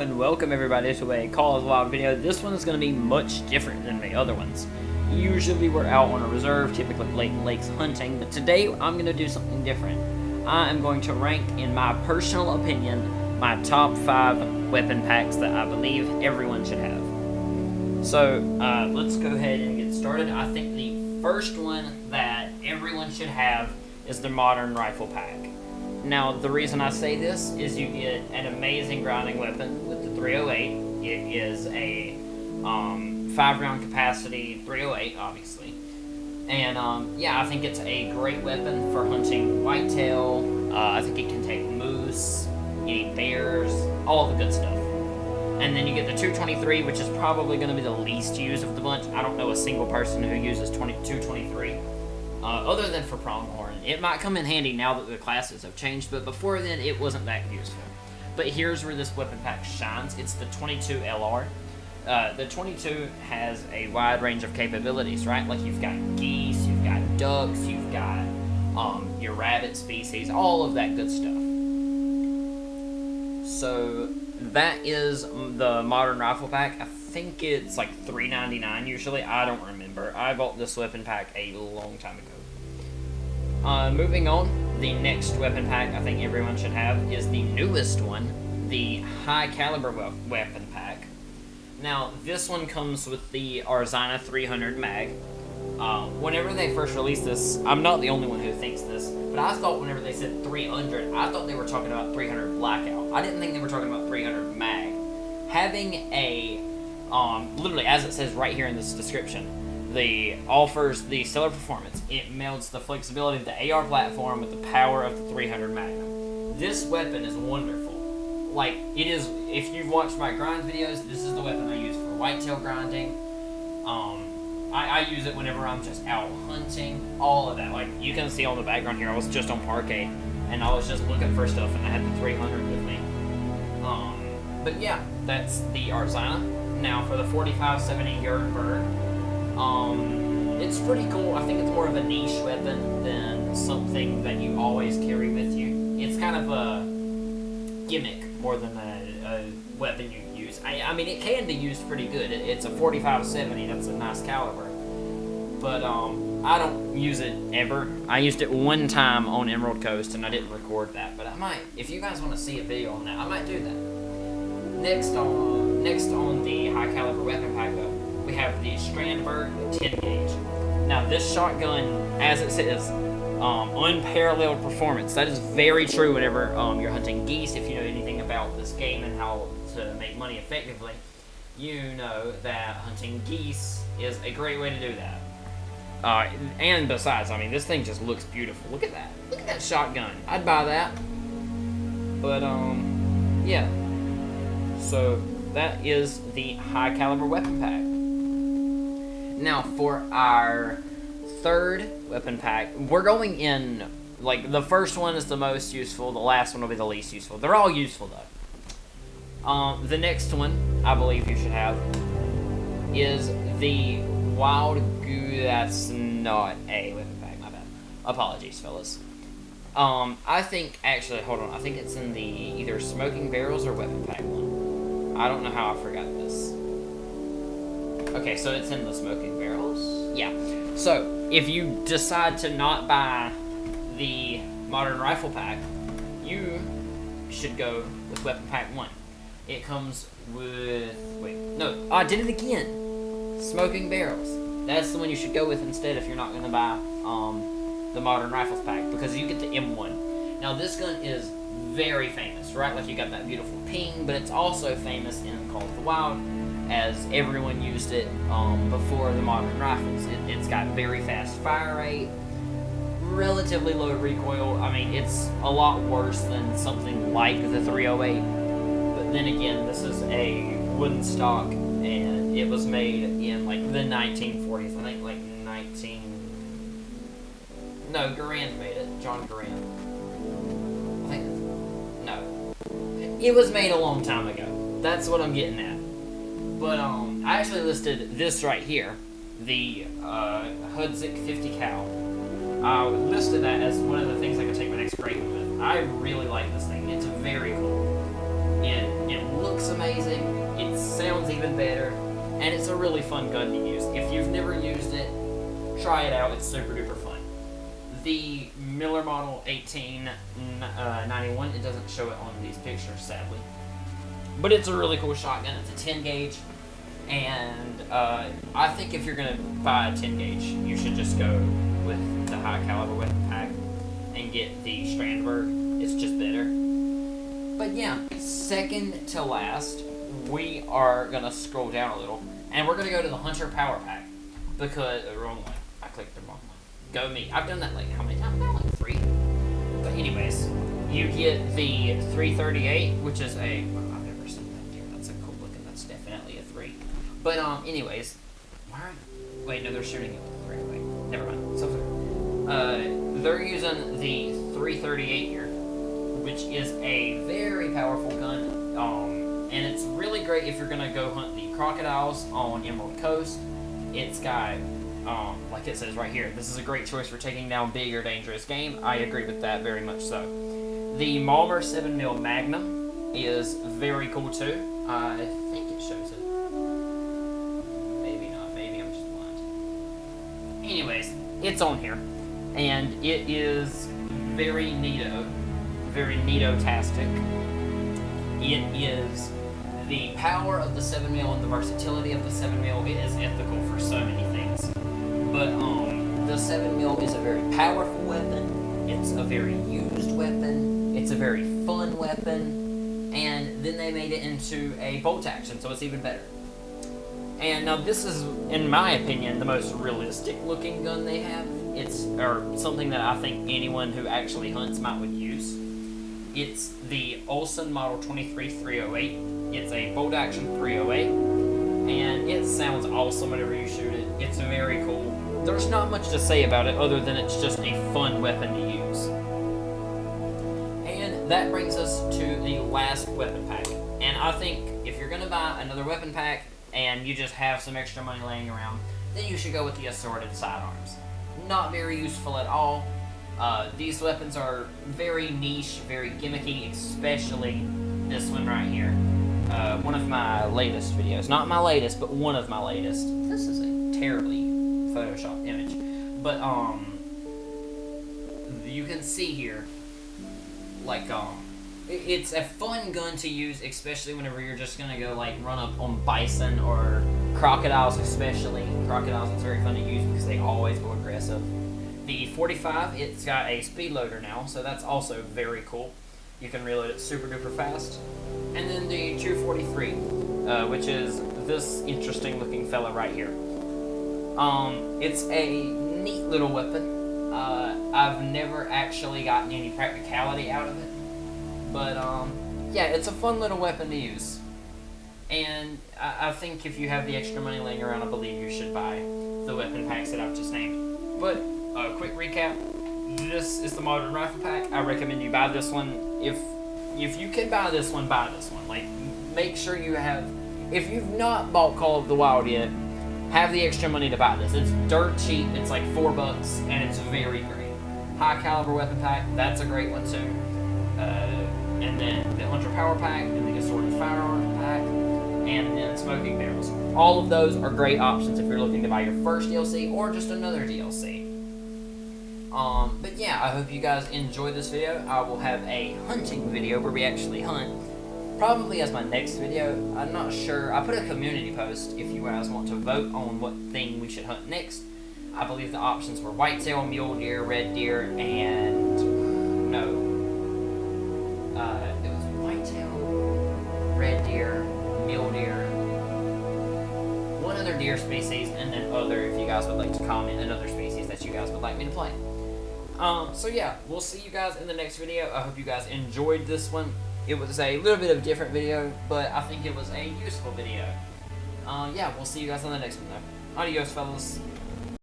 And welcome everybody to a Call of the Wild video. This one is going to be much different than the other ones. Usually we're out on a reserve, typically late lakes hunting, but today I'm going to do something different. I am going to rank, in my personal opinion, my top 5 weapon packs that I believe everyone should have. So, let's go ahead and get started. I think the first one that everyone should have is the Modern Rifle Pack. Now, the reason I say this is you get an amazing grinding weapon with the 308. It is a 5-round capacity 308, obviously. And, yeah, I think it's a great weapon for hunting whitetail. I think it can take moose, any bears, all the good stuff. And then you get the 223, which is probably going to be the least used of the bunch. I don't know a single person who uses 223. Other than for pronghorn. It might come in handy now that the classes have changed, but before then it wasn't that useful. But here's where this weapon pack shines. It's the 22 LR. The 22 has a wide range of capabilities, right? Like you've got geese, you've got ducks, you've got your rabbit species, all of that good stuff. So that is the Modern Rifle Pack. I think it's like $3.99 usually. I don't remember. I bought this weapon pack a long time ago. Moving on, the next weapon pack I think everyone should have is the newest one, the High Caliber Weapon Pack. Now, this one comes with the Arzina 300 mag. Whenever they first released this, I'm not the only one who thinks this, but I thought whenever they said 300, I thought they were talking about 300 Blackout. I didn't think they were talking about 300 mag. Having a, literally as it says right here in this description, offers the stellar performance. It melds the flexibility of the AR platform with the power of the 300 Magnum. This weapon is wonderful. Like, it is, if you've watched my grind videos, this is the weapon I use for whitetail grinding. I use it whenever I'm just out hunting, all of that. Like, you can see on the background here, I was just on Parquet, and I was just looking for stuff, and I had the 300 with me. But yeah, that's the Arzina. Now, for the 45-70 Yurtberg, it's pretty cool. I think it's more of a niche weapon than something that you always carry with you. It's kind of a gimmick more than a weapon you use. I mean, it can be used pretty good. It's a 45-70. That's a nice caliber. But I don't use it ever. I used it one time on Emerald Coast, and I didn't record that. But I might. If you guys want to see a video on that, I might do that. Next on the High Caliber Weapon Pack, though, we have the Strandberg 10 gauge. Now, this shotgun, as it says, unparalleled performance. That is very true whenever you're hunting geese. If you know anything about this game and how to make money effectively, you know that hunting geese is a great way to do that. And besides, I mean, this thing just looks beautiful. Look at that. Look at that shotgun. I'd buy that. But, yeah. So, that is the High Caliber Weapon Pack. Now, for our third weapon pack, we're going in, like, the first one is the most useful, the last one will be the least useful. They're all useful, though. The next one, I believe you should have, is the Wild Goo. That's not a weapon pack, my bad. Apologies, fellas. I think, actually, hold on, I think it's in the either Smoking Barrels or Weapon Pack one. I don't know how I forgot this. Okay, so it's in the Smoking Barrels. Yeah. So, if you decide to not buy the Modern Rifle Pack, you should go with Weapon Pack 1. It comes with... Wait, no. I did it again. Smoking Barrels. That's the one you should go with instead if you're not going to buy the Modern Rifles Pack, because you get the M1. Now, this gun is very famous, right? Like, you got that beautiful ping, but it's also famous in Call of the Wild, as everyone used it before the modern rifles. It's got very fast fire rate, relatively low recoil. I mean, it's a lot worse than something like the 308. But then again, this is a wooden stock, and it was made in, like, the 1940s. I think, like, No, Garand made it. John Garand. I think... No. It was made a long time ago. That's what I'm getting at. But, I actually listed this right here, the Hudzik 50 cal. I listed that as one of the things I could take my next break with. I really like this thing. It's very cool. It looks amazing, it sounds even better, and it's a really fun gun to use. If you've never used it, try it out. It's super duper fun. The Miller Model 1891, it doesn't show it on these pictures, sadly. But it's a really cool shotgun. It's a 10 gauge. And I think if you're going to buy a 10 gauge, you should just go with the high caliber weapon pack and get the Strandberg. It's just better. But yeah, second to last, we are going to scroll down a little. And we're going to go to the Hunter Power Pack. Because, wrong one. I clicked the wrong one. Go me. I've done that like, how many times now? Like 3? But anyways, you get the 338, which is a, I've never seen that here. That's a cool looking, that's definitely a 3. But anyways, wait, no, they're shooting it with a 3. Wait, never mind. So they're using the 338 here, which is a very powerful gun. And it's really great if you're gonna go hunt the crocodiles on Emerald Coast. It's got, like it says right here, this is a great choice for taking down big or dangerous game. I agree with that very much so. The Malmer 7mm Magnum is very cool too. I think it shows it. Maybe not. Maybe I'm just blind. Anyways, it's on here. And it is very neato. Very neato-tastic. It is the power of the 7mm and the versatility of the 7mm. It is ethical for so many things. But the 7mm is a very powerful weapon. It's a very used weapon. It's a very fun weapon. And then they made it into a bolt action, so it's even better. And now this is, in my opinion, the most realistic looking gun they have. It's something that I think anyone who actually hunts would use. It's the Olson Model 23308. It's a bolt action 308. And it sounds awesome whenever you shoot it. It's very cool. There's not much to say about it other than it's just a fun weapon to use. And that brings us to the last weapon pack. And I think if you're going to buy another weapon pack and you just have some extra money laying around, then you should go with the assorted sidearms. Not very useful at all. These weapons are very niche, very gimmicky, especially this one right here. One of my latest videos. Not my latest, but one of my latest. This is a terribly photoshopped image. But, you can see here, like, it's a fun gun to use, especially whenever you're just gonna go, like, run up on bison or crocodiles especially. Crocodiles is very fun to use because they always go aggressive. The 45, it's got a speed loader now, so that's also very cool. You can reload it super duper fast. And then the 243, which is this interesting looking fella right here. It's a neat little weapon. I've never actually gotten any practicality out of it. But, yeah, it's a fun little weapon to use. And I think if you have the extra money laying around, I believe you should buy the weapon packs that I've just named. But, quick recap. This is the Modern Rifle Pack. I recommend you buy this one. If you can buy this one, buy this one. Like, make sure you have... If you've not bought Call of the Wild yet, have the extra money to buy this. It's dirt cheap. It's like $4, and it's very great. High caliber weapon pack. That's a great one, too. And then the Hunter Power Pack, and the Assorted Firearms Pack, and then Smoking Barrels. All of those are great options if you're looking to buy your first DLC or just another DLC. But yeah, I hope you guys enjoyed this video. I will have a hunting video where we actually hunt, probably as my next video. I'm not sure. I put a community post if you guys want to vote on what thing we should hunt next. I believe the options were whitetail, mule deer, red deer, and no. It was whitetail, red deer, mule deer, one other deer species, and then other if you guys would like to comment another species that you guys would like me to play. So yeah, we'll see you guys in the next video. I hope you guys enjoyed this one. It was a little bit of a different video, but I think it was a useful video. Yeah, we'll see you guys on the next one though. Adios, fellas.